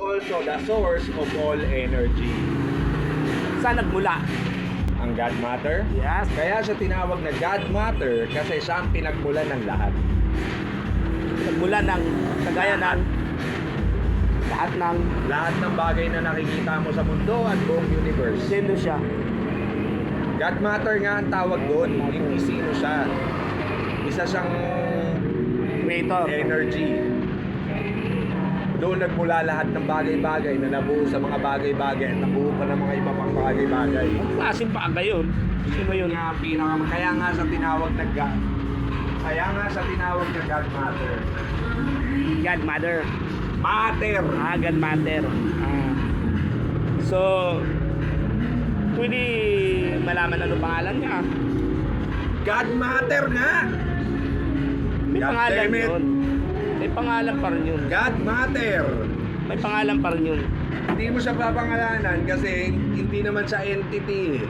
Also the source of all energy. Saan nagmula? Ang God Matter. Yes. Kaya siya tinawag na God Matter kasi siya ang pinagmulan ng lahat. Nagmula ng kagaya ng Lahat ng bagay na nakikita mo sa mundo at buong universe. sino siya? God Matter nga ang tawag doon, hindi sino siya. Isa siyang Creator. energy. Doon nagmula lahat ng bagay-bagay na nabuo sa mga bagay-bagay at nabuo pa ng mga iba pang bagay-bagay. Ang klaseng bagay yun? Sino yun? Kaya nga sa tinawag na God. Kaya nga sa tinawag na God Matter. God Mother. Matter! God Mother. So, pwede malaman ano pangalan niya. God Matter nga! May God pangalan damn it. yun. May pangalan pa rin yun. God Matter! May pangalan pa rin yun. Hindi mo siya papangalanan kasi hindi naman siya entity.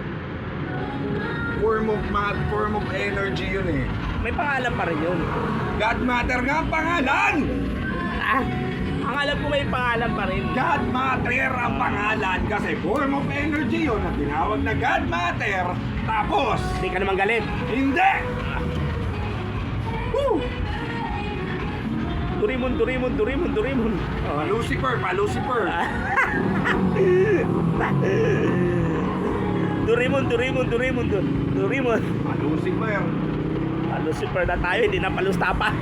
Form of energy yun eh. May pangalan pa rin yun. God Matter nga ang pangalan! Ang alam ko may pangalan pa rin. God Matter ang pangalan kasi form of energy yun na tinawag na God Matter. Tapos, Hindi ka naman galit. hindi! Woo! Doraemon. Pa-Lucifer! Doraemon. Pa-Lucifer! Lucifer na tayo, hindi na palustapan.